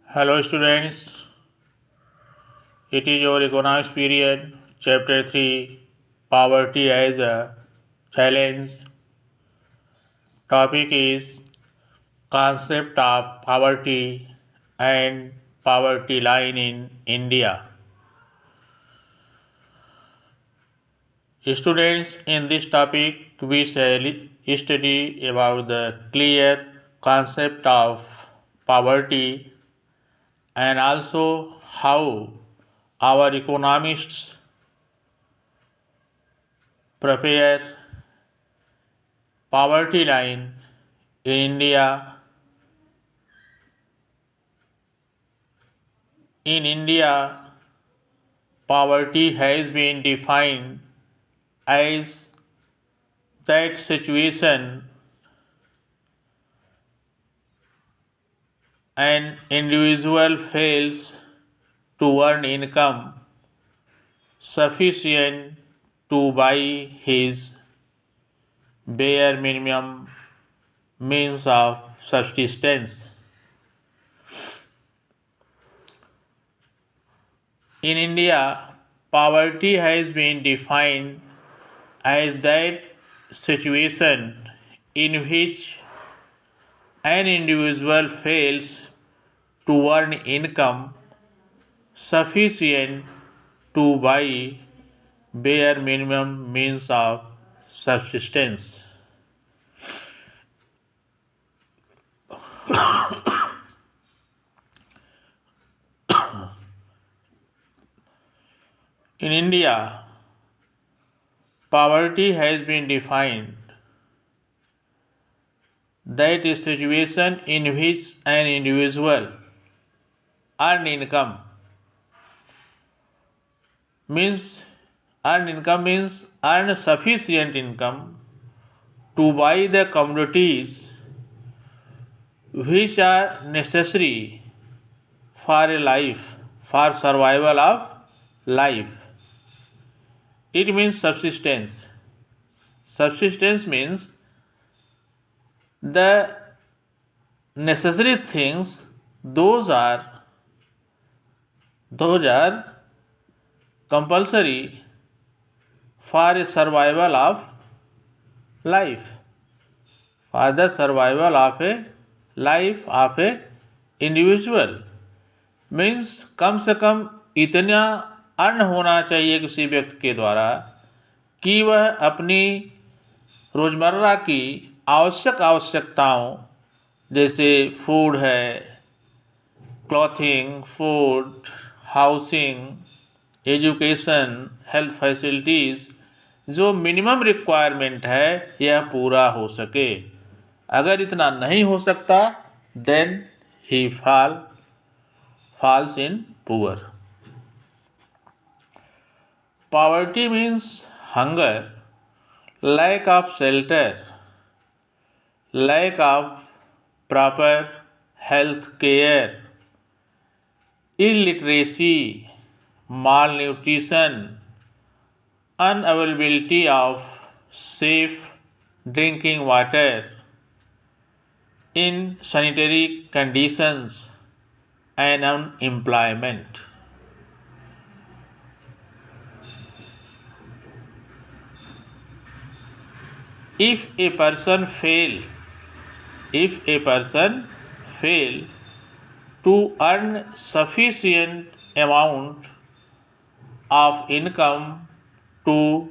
Hello students, it is your economics period, chapter 3, poverty as a challenge. Topic is concept of poverty and poverty line in India. Students, in this topic we shall study about the clear concept of poverty and also how our economists prepare poverty line in India. In India, poverty has been defined as that situation an individual fails to earn income sufficient to buy his bare minimum means of subsistence. In India, poverty has been defined as that situation in which an individual fails to earn income sufficient to buy bare minimum means of subsistence. In India, poverty has been defined that a situation in which an individual earn income means earn sufficient income to buy the commodities which are necessary for a life, for survival of life. It means subsistence. Subsistence means the necessary things, those are compulsory for a survival of life, for the survival of a life of a individual. Means कम से कम इतना अन्न होना चाहिए किसी व्यक्ति के द्वारा कि वह अपनी रोज़मर्रा की आवश्यकताओं जैसे फूड है, clothing, food, housing, education, health facilities, जो मिनिमम रिक्वायरमेंट है यह पूरा हो सके. अगर इतना नहीं हो सकता then he falls in poor. Poverty means hunger, lack of shelter, lack of proper health care, illiteracy, malnutrition, unavailability of safe drinking water in sanitary conditions, and unemployment. If a person fail to earn sufficient amount of income to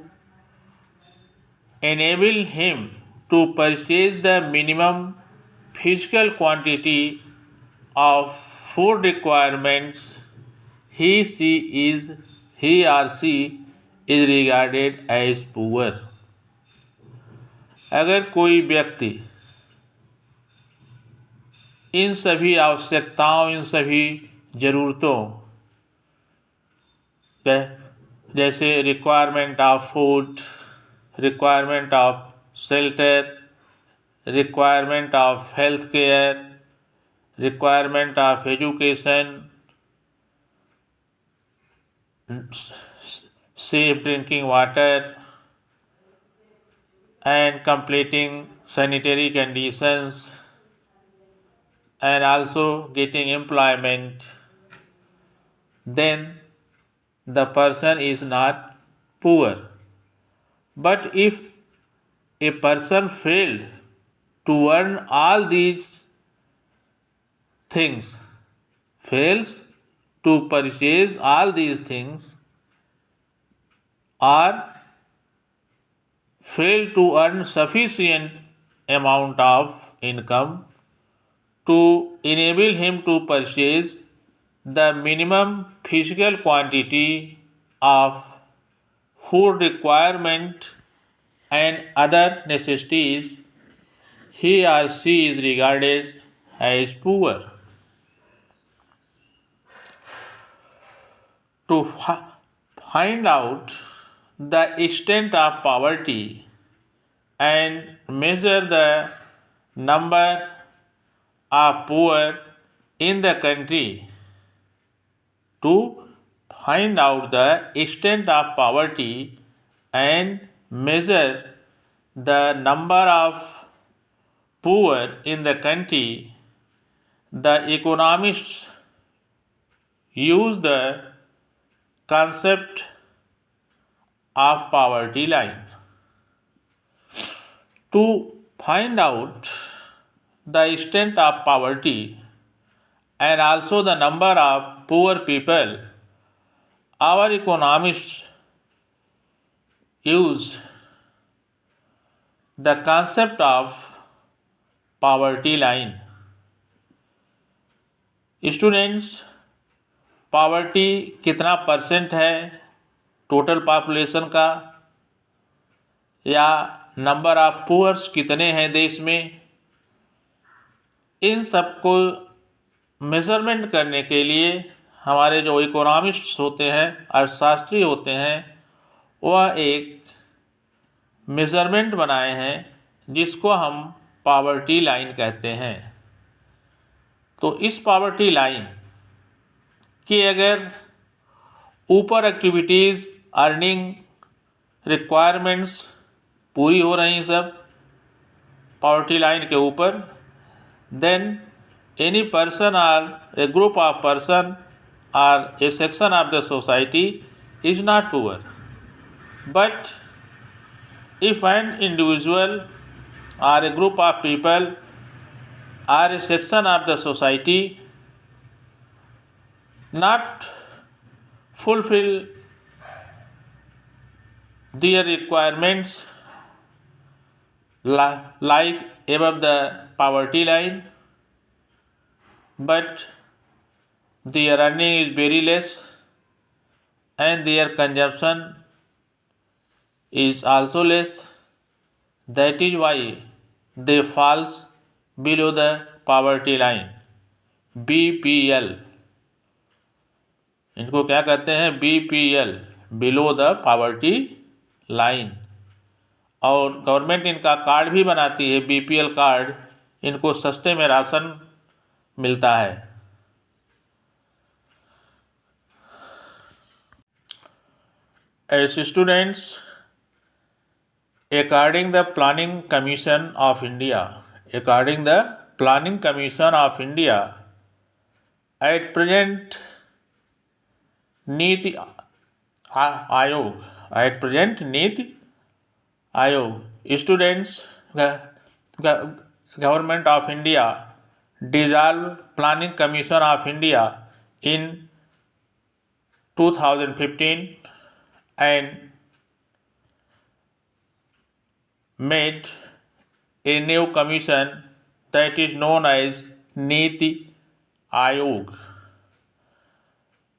enable him to purchase the minimum physical quantity of food requirements, he or she is regarded as poor. अगर कोई व्यक्ति इन सभी आवश्यकताओं, इन सभी ज़रूरतों जैसे requirement of food, requirement of shelter, requirement of health care, requirement of education, safe drinking water, and completing sanitary conditions, and also getting employment, then the person is not poor. But if a person failed to earn all these things, fails to purchase all these things, or fail to earn sufficient amount of income to enable him to purchase the minimum physical quantity of food requirement and other necessities, he or she is regarded as poor. To find out the extent of poverty and measure the number of poor in the country, to find out the extent of poverty and measure the number of poor in the country, the economists use the concept of poverty line. To find out the extent of poverty and also the number of poor people, our economists use the concept of poverty line. Students, poverty कितना percent है total population का, या number of poors कितने हैं देश में, इन सब को मेज़रमेंट करने के लिए हमारे जो इकोनॉमिस्ट्स होते हैं, अर्थशास्त्री होते हैं, वह एक मेज़रमेंट बनाए हैं जिसको हम पॉवर्टी लाइन कहते हैं। तो इस पॉवर्टी लाइन के अगर ऊपर एक्टिविटीज़, अर्निंग रिक्वायरमेंट्स पूरी हो रही सब पॉवर्टी लाइन के ऊपर, देन एनी पर्सन और ए ग्रुप ऑफ पर्सन और A section of the society is not poor. But if an individual or a group of people or a section of the society not fulfill their requirements like above the poverty line, but their earning is very less and their consumption is also less, that is why they falls below the poverty line, BPL. इनको क्या कहते हैं? BPL, below the poverty line. और government इनका card भी बनाती है, BPL card. इनको सस्ते में राशन मिलता है. As students, according the Planning Commission of India, at present NITI Aayog, students, Government of India dissolved Planning Commission of India in 2015 and made a new commission that is known as Niti Ayog.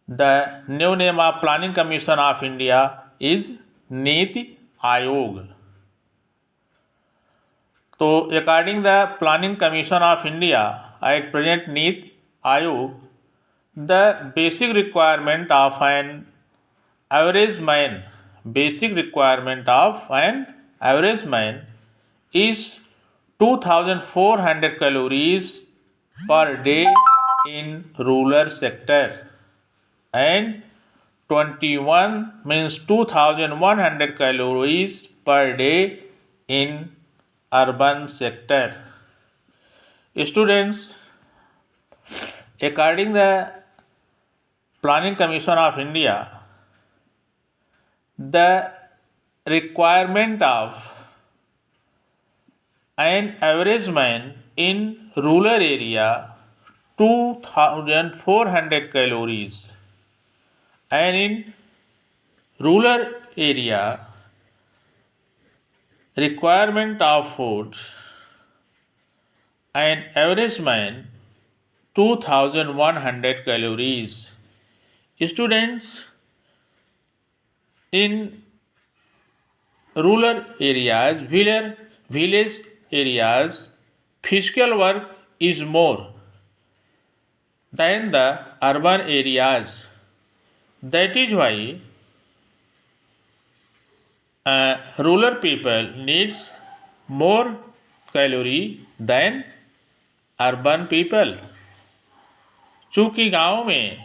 The new name of Planning Commission of India is Niti Ayog. So, according the Planning Commission of India, at present Niti Ayog, the basic requirement of an average man is 2400 calories per day in rural sector and 2100 calories per day in urban sector. Students, According the Planning Commission of India, the requirement of an average man in rural area 2400 calories, and in rural area requirement of food an average man 2100 calories. Students, in rural areas, village areas, physical work is more than the urban areas. That is why rural people needs more calorie than urban people. चूँकि गांव में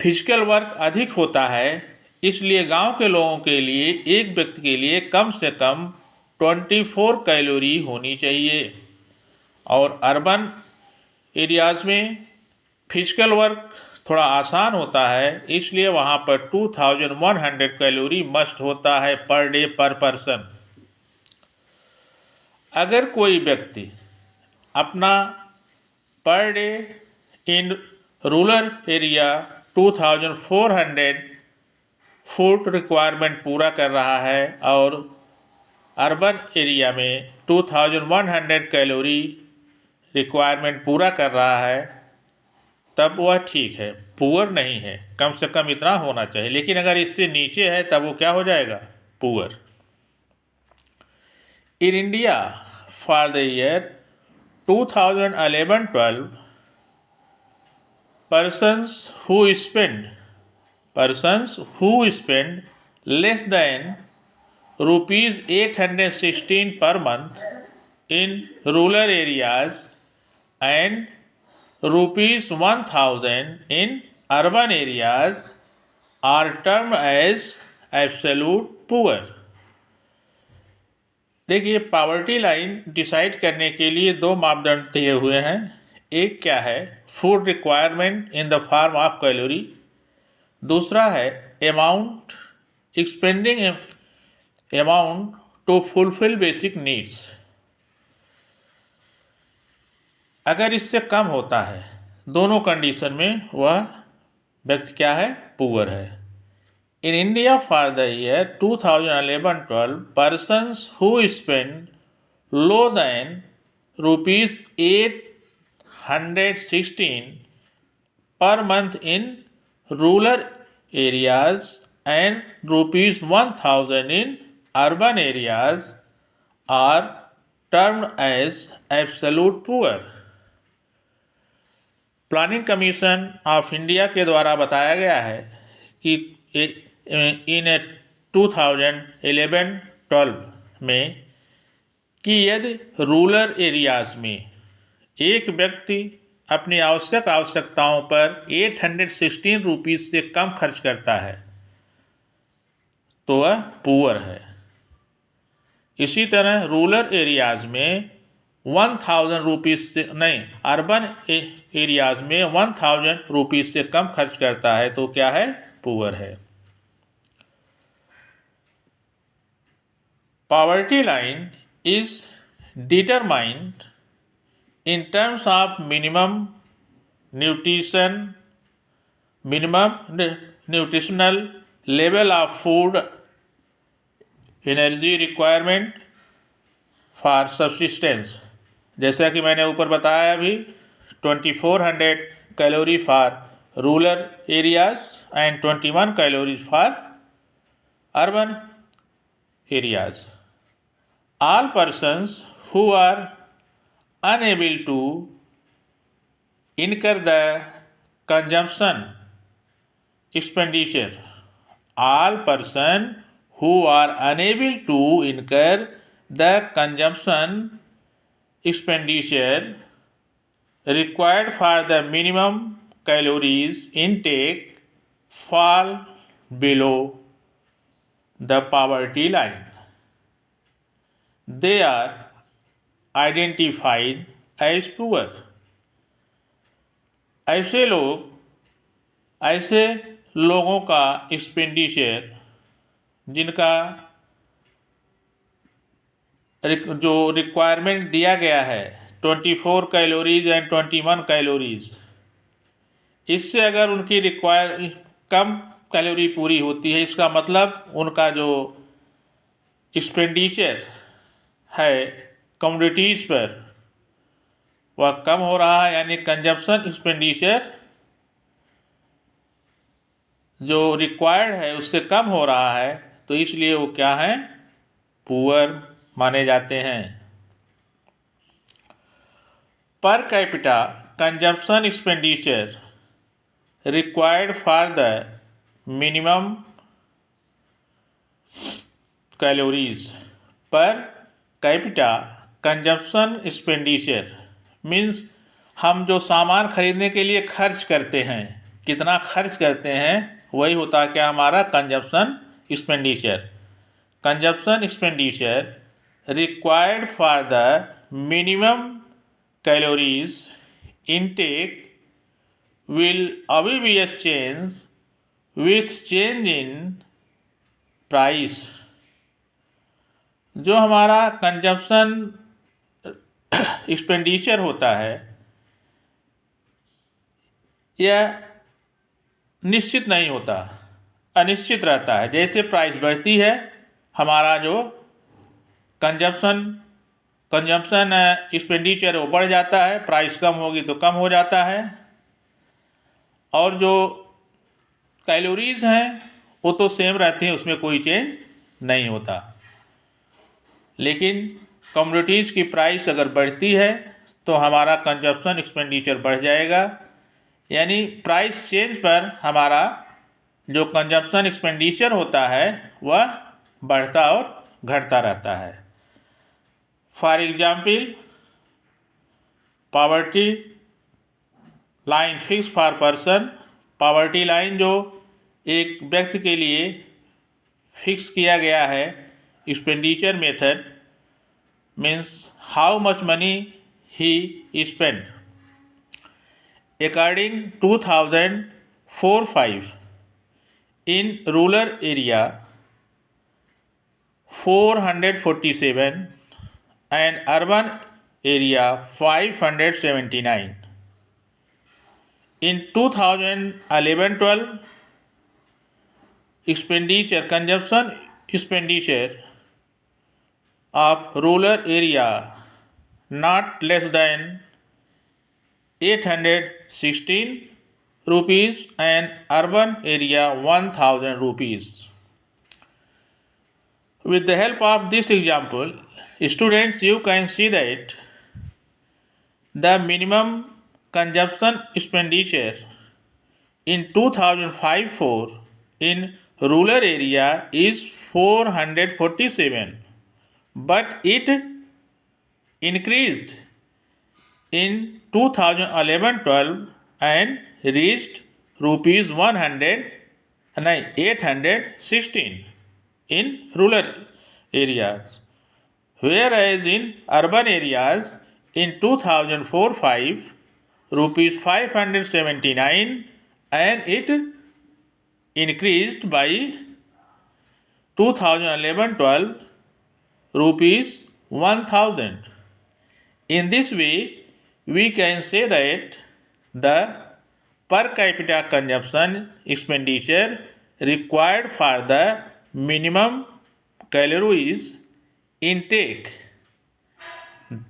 physical work अधिक होता है, इसलिए गांव के लोगों के लिए एक व्यक्ति के लिए कम से कम 24 कैलोरी होनी चाहिए, और अर्बन एरियाज़ में फिजिकल वर्क थोड़ा आसान होता है, इसलिए वहाँ पर 2100 कैलोरी मस्ट होता है पर डे पर पर्सन. अगर कोई व्यक्ति अपना per day in rural area 2400 food requirement पूरा कर रहा है और अर्बन एरिया में 2100 कैलोरी रिक्वायरमेंट पूरा कर रहा है, तब वह ठीक है, पुअर नहीं है. कम से कम इतना होना चाहिए. लेकिन अगर इससे नीचे है तब वो क्या हो जाएगा? Poor. In India, for the year 2011-12, persons who spend less than rupees 816 per month in rural areas and rupees 1000 in urban areas are termed as absolute poor. देखिए, पावर्टी लाइन डिसाइड करने के लिए दो मापदंड दिए हुए हैं. एक क्या है? Food requirement in the form of calorie. दूसरा है amount expending amount to fulfil basic needs. अगर इससे कम होता है दोनों कंडीशन में, वह व्यक्ति क्या है? पुअर है. In India, for the year 2011-12, persons who spend low than rupees 816 per month in rural areas and rupees 1000 in urban areas are termed as absolute poor. Planning commission of India के द्वारा बताया गया है कि इन 2011-12 में कि यदि रूरल एरियाज़ में एक व्यक्ति अपनी आवश्यकताओं पर 816 रुपीज़ से कम खर्च करता है तो वह पुअर है. इसी तरह रूरल एरियाज़ में 1000 रुपीज़ से नहीं, अर्बन एरियाज़ में 1000 रुपीज़ से कम खर्च करता है तो क्या है? पुअर है. Poverty line is determined in terms of minimum nutritional level of food, energy requirement for subsistence. जैसा कि मैंने ऊपर बताया अभी, 2400 calorie for rural areas and 21 calories for urban areas. All persons who are unable to incur the consumption expenditure. All persons who are unable to incur the consumption expenditure required for the minimum calories intake fall below the poverty line. They are identified as poor. ऐसे लोगों का expenditure जिनका जो requirement दिया गया है 24 calories and 21 calories, इससे अगर उनकी कम कैलोरी पूरी होती है, इसका मतलब उनका जो एक्सपेंडिचर है कमोडिटीज़ पर वह कम हो रहा है, यानी कंजप्शन एक्सपेंडिचर जो रिक्वायर्ड है उससे कम हो रहा है, तो इसलिए वो क्या है, पुअर माने जाते हैं। Per capita consumption expenditure required for the minimum calories. Per capita consumption expenditure means हम जो सामान खरीदने के लिए खर्च करते हैं, कितना खर्च करते हैं, वही होता है क्या, हमारा consumption expenditure. Consumption expenditure required for the minimum calories intake will obvious change with change in price। जो हमारा कंजप्शन एक्सपेंडिचर होता है यह निश्चित नहीं होता, अनिश्चित रहता है। जैसे प्राइस बढ़ती है हमारा जो कंजप्शन एक्सपेंडिचर वो बढ़ जाता है, प्राइस कम होगी तो कम हो जाता है। और जो कैलोरीज हैं वो तो सेम रहती हैं, उसमें कोई चेंज नहीं होता। लेकिन कमोडिटीज़ की प्राइस अगर बढ़ती है तो हमारा कंजप्शन एक्सपेंडिचर बढ़ जाएगा, यानी प्राइस चेंज पर हमारा जो कंजप्शन एक्सपेंडिचर होता है वह बढ़ता और घटता रहता है। For example, poverty line fix for person. Poverty line जो एक व्यक्ति के लिए फिक्स किया गया है, expenditure method means how much money he spend. According 2004-5 in rural area 447 and urban area 579। In 2011-12, consumption expenditure of rural area not less than 816 rupees and urban area 1000 rupees. With the help of this example, students, you can see that the minimum consumption expenditure in 2005-4 in rural area is 447, but it increased in 2011-12 and reached rupees 816 in rural areas, whereas in urban areas in 2004-5 rupees 579 and it increased by 2011-12 rupees 1000. In this way, we can say that the per capita consumption expenditure required for the minimum calories intake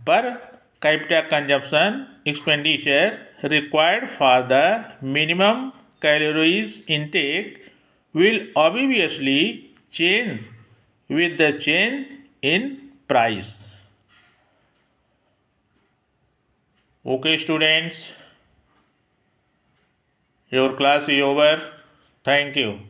per capita consumption expenditure required for the minimum calories intake will obviously change with the change in price. Okay students, your class is over. Thank you.